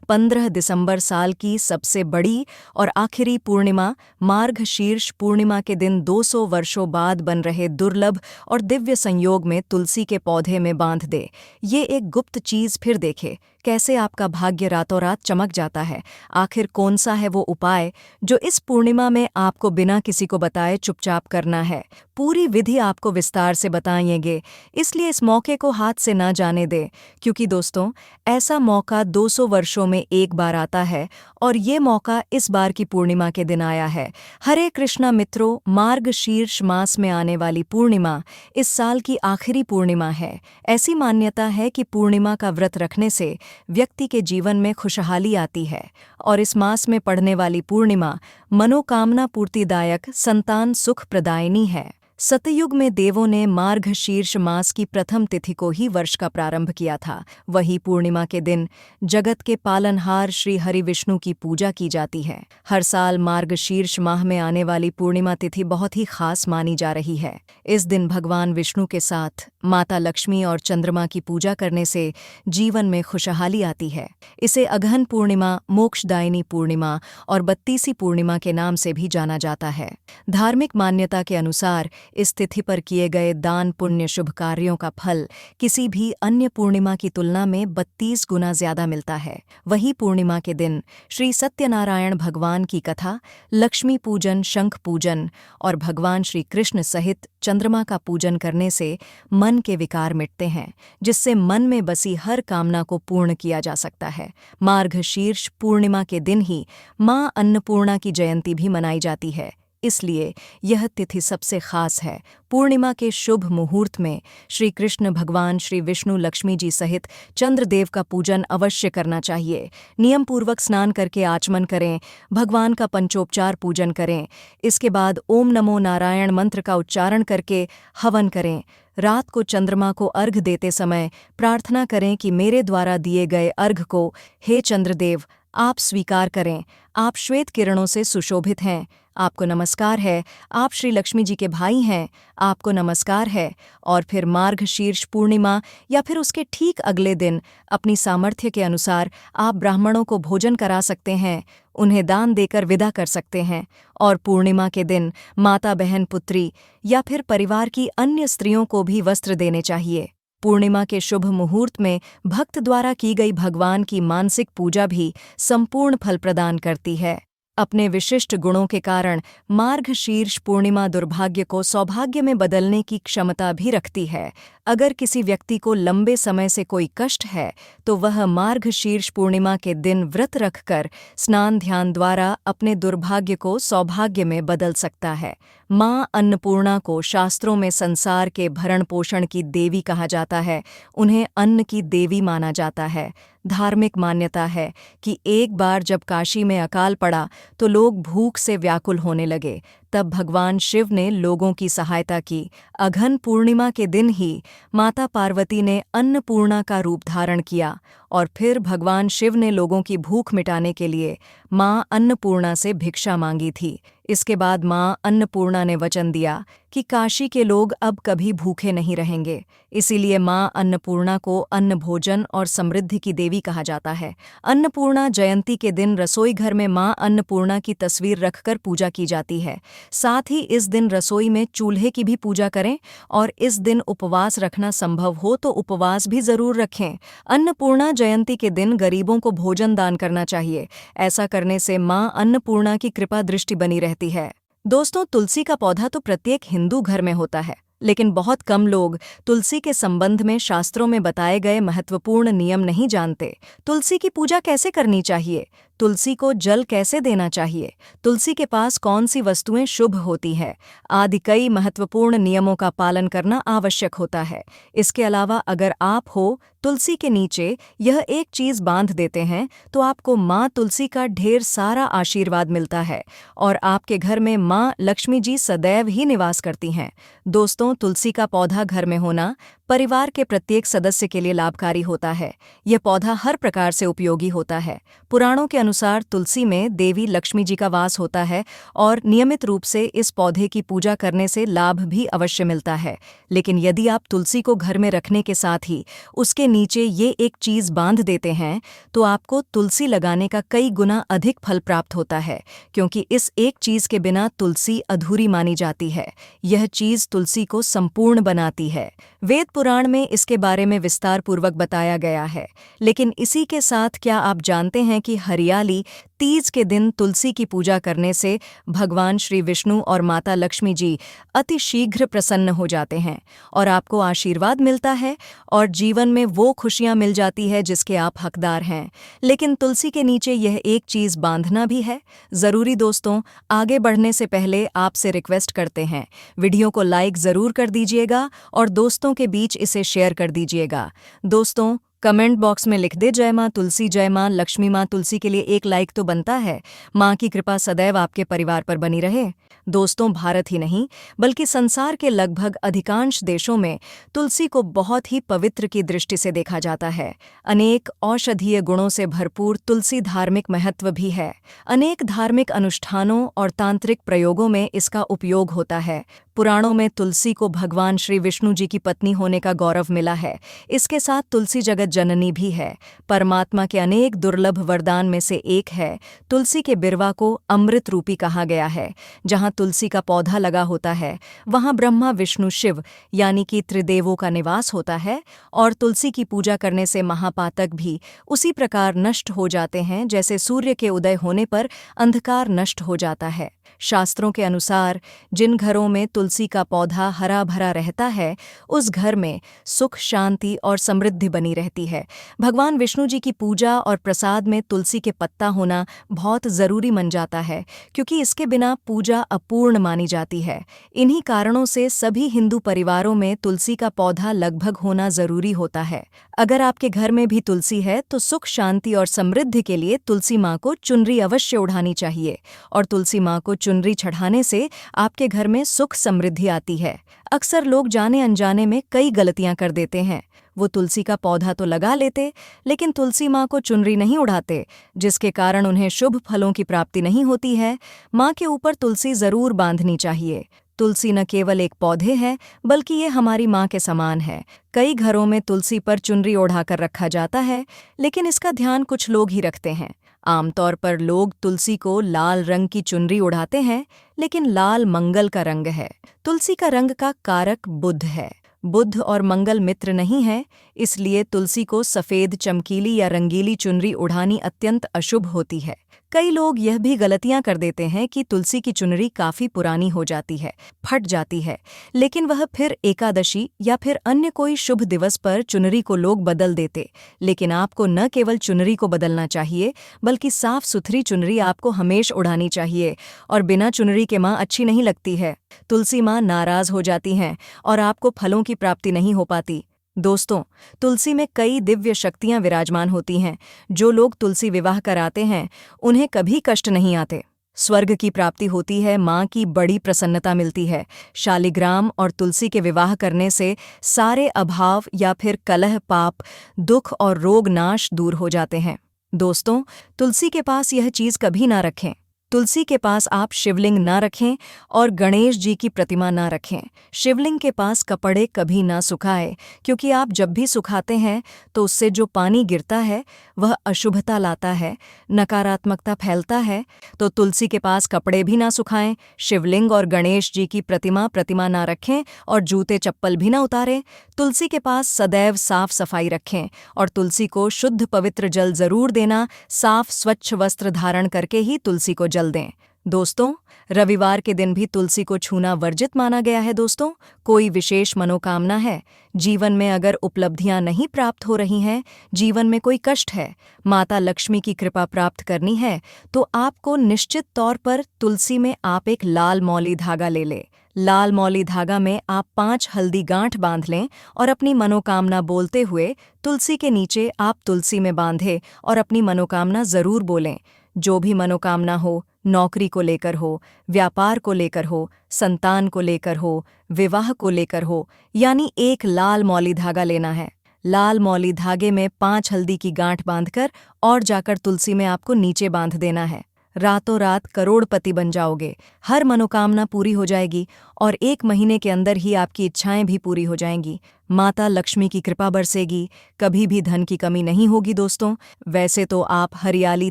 15 दिसंबर साल की सबसे बड़ी और आखिरी पूर्णिमा मार्गशीर्ष पूर्णिमा के दिन 200 वर्षों बाद बन रहे दुर्लभ और दिव्य संयोग में तुलसी के पौधे में बांध दे। ये एक गुप्त चीज फिर देखे कैसे आपका भाग्य रातों रात चमक जाता है। आखिर कौन सा है वो उपाय जो इस पूर्णिमा में आपको बिना किसी को बताए चुपचाप करना है। पूरी विधि आपको विस्तार से बताएंगे, इसलिए इस मौके को हाथ से ना जाने दें, क्योंकि दोस्तों ऐसा मौका 200 वर्षों में एक बार आता है और ये मौका इस बार की पूर्णिमा के दिन आया है। हरे कृष्णा मित्रों, मार्गशीर्ष मास में आने वाली पूर्णिमा इस साल की आखिरी पूर्णिमा है। ऐसी मान्यता है कि पूर्णिमा का व्रत रखने से व्यक्ति के जीवन में खुशहाली आती है और इस मास में पड़ने वाली पूर्णिमा मनोकामना पूर्तिदायक, संतान सुख प्रदायिनी है। सतयुग में देवों ने मार्गशीर्ष मास की प्रथम तिथि को ही वर्ष का प्रारंभ किया था। वही पूर्णिमा के दिन जगत के पालनहार श्री हरि विष्णु की पूजा की जाती है। हर साल मार्गशीर्ष माह में आने वाली पूर्णिमा तिथि बहुत ही खास मानी जा रही है। इस दिन भगवान विष्णु के साथ माता लक्ष्मी और चंद्रमा की पूजा करने से जीवन में खुशहाली आती है। इसे अगहन पूर्णिमा, मोक्षदायिनी पूर्णिमा और बत्तीसी पूर्णिमा के नाम से भी जाना जाता है। धार्मिक मान्यता के अनुसार इस तिथि पर किए गए दान पुण्य शुभ कार्यों का फल किसी भी अन्य पूर्णिमा की तुलना में 32 गुना ज्यादा मिलता है। वही पूर्णिमा के दिन श्री सत्यनारायण भगवान की कथा, लक्ष्मी पूजन, शंख पूजन और भगवान श्री कृष्ण सहित चंद्रमा का पूजन करने से मन के विकार मिटते हैं, जिससे मन में बसी हर कामना को पूर्ण किया जा सकता है। मार्गशीर्ष पूर्णिमा के दिन ही मां अन्नपूर्णा की जयंती भी मनाई जाती है, इसलिए यह तिथि सबसे खास है। पूर्णिमा के शुभ मुहूर्त में श्री कृष्ण भगवान, श्री विष्णु, लक्ष्मी जी सहित चंद्रदेव का पूजन अवश्य करना चाहिए। नियम पूर्वक स्नान करके आचमन करें, भगवान का पंचोपचार पूजन करें। इसके बाद ओम नमो नारायण मंत्र का उच्चारण करके हवन करें। रात को चंद्रमा को अर्घ देते समय प्रार्थना करें कि मेरे द्वारा दिए गए अर्घ को हे चंद्रदेव आप स्वीकार करें। आप श्वेत किरणों से सुशोभित हैं, आपको नमस्कार है। आप श्री लक्ष्मी जी के भाई हैं, आपको नमस्कार है। और फिर मार्गशीर्ष पूर्णिमा या फिर उसके ठीक अगले दिन अपनी सामर्थ्य के अनुसार आप ब्राह्मणों को भोजन करा सकते हैं, उन्हें दान देकर विदा कर सकते हैं। और पूर्णिमा के दिन माता, बहन, पुत्री या फिर परिवार की अन्य स्त्रियों को भी वस्त्र देने चाहिए। पूर्णिमा के शुभ मुहूर्त में भक्त द्वारा की गई भगवान की मानसिक पूजा भी संपूर्ण फल प्रदान करती है। अपने विशिष्ट गुणों के कारण मार्गशीर्ष पूर्णिमा दुर्भाग्य को सौभाग्य में बदलने की क्षमता भी रखती है। अगर किसी व्यक्ति को लंबे समय से कोई कष्ट है तो वह मार्गशीर्ष पूर्णिमा के दिन व्रत रखकर स्नान ध्यान द्वारा अपने दुर्भाग्य को सौभाग्य में बदल सकता है। मां अन्नपूर्णा को शास्त्रों में संसार के भरण पोषण की देवी कहा जाता है। उन्हें अन्न की देवी माना जाता है। धार्मिक मान्यता है कि एक बार जब काशी में अकाल पड़ा तो लोग भूख से व्याकुल होने लगे। तब भगवान शिव ने लोगों की सहायता की। अघन पूर्णिमा के दिन ही माता पार्वती ने अन्नपूर्णा का रूप धारण किया और फिर भगवान शिव ने लोगों की भूख मिटाने के लिए मां अन्नपूर्णा से भिक्षा मांगी थी। इसके बाद मां अन्नपूर्णा ने वचन दिया कि काशी के लोग अब कभी भूखे नहीं रहेंगे। इसीलिए मां अन्नपूर्णा को अन्न, भोजन और समृद्धि की देवी कहा जाता है। अन्नपूर्णा जयंती के दिन रसोई घर में मां अन्नपूर्णा की तस्वीर रखकर पूजा की जाती है। साथ ही इस दिन रसोई में चूल्हे की भी पूजा करें और इस दिन उपवास रखना संभव हो तो उपवास भी जरूर रखें। अन्नपूर्णा जयंती के दिन गरीबों को भोजन दान करना चाहिए। ऐसा करने से मां अन्नपूर्णा की कृपा दृष्टि बनी रहती है। दोस्तों, तुलसी का पौधा तो प्रत्येक हिंदू घर में होता है, लेकिन बहुत कम लोग तुलसी के संबंध में शास्त्रों में बताए गए महत्वपूर्ण नियम नहीं जानते। तुलसी की पूजा कैसे करनी चाहिए? तुलसी को जल कैसे देना चाहिए? तुलसी के पास कौन सी वस्तुएं शुभ होती है आदि कई महत्वपूर्ण नियमों का पालन करना आवश्यक होता है। इसके अलावा अगर आप हो तुलसी के नीचे यह एक चीज बांध देते हैं तो आपको माँ तुलसी का ढेर सारा आशीर्वाद मिलता है और आपके घर में माँ लक्ष्मी जी सदैव ही निवास करती हैं। दोस्तों, तुलसी का पौधा घर में होना परिवार के प्रत्येक सदस्य के लिए लाभकारी होता है। यह पौधा हर प्रकार से उपयोगी होता है। पुराणों के अनुसार तुलसी में देवी लक्ष्मी जी का वास होता है और नियमित रूप से इस पौधे की पूजा करने से लाभ भी अवश्य मिलता है। लेकिन यदि आप तुलसी को घर में रखने के साथ ही उसके नीचे ये एक चीज़ बांध देते हैं तो आपको तुलसी लगाने का कई गुना अधिक फल प्राप्त होता है, क्योंकि इस एक चीज़ के बिना तुलसी अधूरी मानी जाती है। यह चीज़ तुलसी को संपूर्ण बनाती है। वेद पुराण में इसके बारे में विस्तार पूर्वक बताया गया है। लेकिन इसी के साथ क्या आप जानते हैं कि हरियाली तीज के दिन तुलसी की पूजा करने से भगवान श्री विष्णु और माता लक्ष्मी जी अति शीघ्र प्रसन्न हो जाते हैं और आपको आशीर्वाद मिलता है और जीवन में वो खुशियां मिल जाती है जिसके आप हकदार हैं। लेकिन तुलसी के नीचे यह एक चीज़ बांधना भी है ज़रूरी। दोस्तों, आगे बढ़ने से पहले आपसे रिक्वेस्ट करते हैं, वीडियो को लाइक ज़रूर कर दीजिएगा और दोस्तों के बीच इसे शेयर कर दीजिएगा। दोस्तों, कमेंट बॉक्स में लिख दे जय माँ तुलसी, जय माँ लक्ष्मी। माँ तुलसी के लिए एक लाइक तो बनता है। माँ की कृपा सदैव आपके परिवार पर बनी रहे। दोस्तों, भारत ही नहीं बल्कि संसार के लगभग अधिकांश देशों में तुलसी को बहुत ही पवित्र की दृष्टि से देखा जाता है। अनेक औषधीय गुणों से भरपूर तुलसी धार्मिक महत्व भी है। अनेक धार्मिक अनुष्ठानों और तांत्रिक प्रयोगों में इसका उपयोग होता है। पुराणों में तुलसी को भगवान श्री विष्णु जी की पत्नी होने का गौरव मिला है। इसके साथ तुलसी जगत जननी भी है। परमात्मा के अनेक दुर्लभ वरदान में से एक है तुलसी के बिरवा को अमृत रूपी कहा गया है। जहाँ तुलसी का पौधा लगा होता है वहाँ ब्रह्मा विष्णु शिव यानी कि त्रिदेवों का निवास होता है और तुलसी की पूजा करने से महापातक भी उसी प्रकार नष्ट हो जाते हैं जैसे सूर्य के उदय होने पर अंधकार नष्ट हो जाता है। शास्त्रों के अनुसार जिन घरों में तुलसी का पौधा हरा भरा रहता है उस घर में सुख, शांति और समृद्धि बनी रहती है। भगवान विष्णु जी की पूजा और प्रसाद में तुलसी के पत्ता होना बहुत ज़रूरी मन जाता है, क्योंकि इसके बिना पूजा अपूर्ण मानी जाती है। इन्हीं कारणों से सभी हिंदू परिवारों में तुलसी का पौधा लगभग होना ज़रूरी होता है। अगर आपके घर में भी तुलसी है तो सुख, शांति और समृद्धि के लिए तुलसी माँ को चुनरी अवश्य उड़ानी चाहिए और तुलसी माँ को चुनरी चढ़ाने से आपके घर में सुख समृद्धि आती है। अक्सर लोग जाने अनजाने में कई गलतियां कर देते हैं। वो तुलसी का पौधा तो लगा लेते लेकिन तुलसी माँ को चुनरी नहीं उड़ाते, जिसके कारण उन्हें शुभ फलों की प्राप्ति नहीं होती है। माँ के ऊपर तुलसी जरूर बांधनी चाहिए। तुलसी न केवल एक पौधे है बल्कि ये हमारी माँ के समान है। कई घरों में तुलसी पर चुनरी ओढ़ाकर रखा जाता है, लेकिन इसका ध्यान कुछ लोग ही रखते हैं। आमतौर पर लोग तुलसी को लाल रंग की चुनरी उड़ाते हैं, लेकिन लाल मंगल का रंग है। तुलसी का रंग का कारक बुध है। बुध और मंगल मित्र नहीं है, इसलिए तुलसी को सफ़ेद, चमकीली या रंगीली चुनरी उड़ानी अत्यंत अशुभ होती है। कई लोग यह भी गलतियां कर देते हैं कि तुलसी की चुनरी काफ़ी पुरानी हो जाती है, फट जाती है, लेकिन वह फिर एकादशी या फिर अन्य कोई शुभ दिवस पर चुनरी को लोग बदल देते। लेकिन आपको न केवल चुनरी को बदलना चाहिए बल्कि साफ सुथरी चुनरी आपको हमेशा उड़ानी चाहिए। और बिना चुनरी के माँ अच्छी नहीं लगती है। तुलसी माँ नाराज़ हो जाती हैं और आपको फलों की प्राप्ति नहीं हो पाती। दोस्तों, तुलसी में कई दिव्य शक्तियां विराजमान होती हैं। जो लोग तुलसी विवाह कराते हैं उन्हें कभी कष्ट नहीं आते। स्वर्ग की प्राप्ति होती है, माँ की बड़ी प्रसन्नता मिलती है। शालिग्राम और तुलसी के विवाह करने से सारे अभाव या फिर कलह, पाप, दुख और रोग नाश दूर हो जाते हैं। दोस्तों, तुलसी के पास यह चीज़ कभी ना रखें। तुलसी के पास आप शिवलिंग ना रखें और गणेश जी की प्रतिमा ना रखें। शिवलिंग के पास कपड़े कभी ना सुखाएं, क्योंकि आप जब भी सुखाते हैं तो उससे जो पानी गिरता है वह अशुभता लाता है, नकारात्मकता फैलता है। तो तुलसी के पास कपड़े भी ना सुखाएं, शिवलिंग और गणेश जी की प्रतिमा ना रखें और जूते चप्पल भी ना उतारें। तुलसी के पास सदैव साफ सफाई रखें और तुलसी को शुद्ध पवित्र जल जरूर देना। साफ स्वच्छ वस्त्र धारण करके ही तुलसी को जल दें। दोस्तों, रविवार के दिन भी तुलसी को छूना वर्जित माना गया है। दोस्तों, कोई विशेष मनोकामना है, जीवन में अगर उपलब्धियां नहीं प्राप्त हो रही हैं, जीवन में कोई कष्ट है, माता लक्ष्मी की कृपा प्राप्त करनी है, तो आपको निश्चित तौर पर तुलसी में आप एक लाल मौली धागा ले लें। लाल मौली धागा में आप 5 हल्दी गांठ बांध लें और अपनी मनोकामना बोलते हुए तुलसी के नीचे आप तुलसी में बांधे और अपनी मनोकामना जरूर बोलें। जो भी मनोकामना हो, नौकरी को लेकर हो, व्यापार को लेकर हो, संतान को लेकर हो, विवाह को लेकर हो, यानी एक लाल मौली धागा लेना है। लाल मौली धागे में 5 हल्दी की गांठ बांधकर और जाकर तुलसी में आपको नीचे बांध देना है। रातों रात करोड़पति बन जाओगे, हर मनोकामना पूरी हो जाएगी और 1 महीने के अंदर ही आपकी इच्छाएं भी पूरी हो जाएंगी। माता लक्ष्मी की कृपा बरसेगी, कभी भी धन की कमी नहीं होगी दोस्तों। वैसे तो आप हरियाली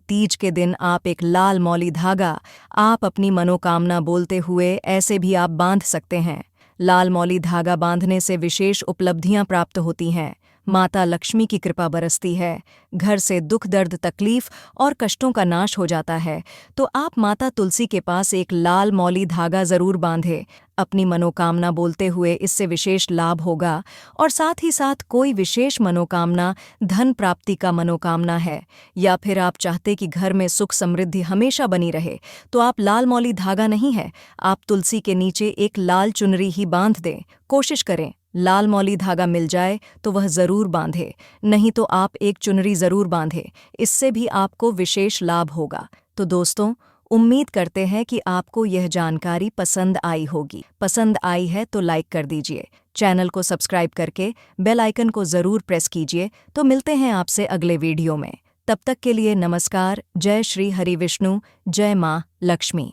तीज के दिन आप एक लाल मौली धागा आप अपनी मनोकामना बोलते हुए ऐसे भी आप बांध सकते हैं। लाल मौली धागा बांधने से विशेष उपलब्धियां प्राप्त होती हैं, माता लक्ष्मी की कृपा बरसती है, घर से दुख दर्द तकलीफ और कष्टों का नाश हो जाता है। तो आप माता तुलसी के पास एक लाल मौली धागा जरूर बांधे, अपनी मनोकामना बोलते हुए इससे विशेष लाभ होगा। और साथ ही साथ कोई विशेष मनोकामना, धन प्राप्ति का मनोकामना है, या फिर आप चाहते कि घर में सुख समृद्धि हमेशा बनी रहे, तो आप लाल मौली धागा नहीं है, आप तुलसी के नीचे एक लाल चुनरी ही बांध दें। कोशिश करें लाल मौली धागा मिल जाए तो वह जरूर बांधे, नहीं तो आप एक चुनरी जरूर बांधे, इससे भी आपको विशेष लाभ होगा। तो दोस्तों, उम्मीद करते हैं कि आपको यह जानकारी पसंद आई होगी। पसंद आई है तो लाइक कर दीजिए, चैनल को सब्सक्राइब करके बेल आइकन को जरूर प्रेस कीजिए। तो मिलते हैं आपसे अगले वीडियो में, तब तक के लिए नमस्कार। जय श्री हरि विष्णु, जय माँ लक्ष्मी।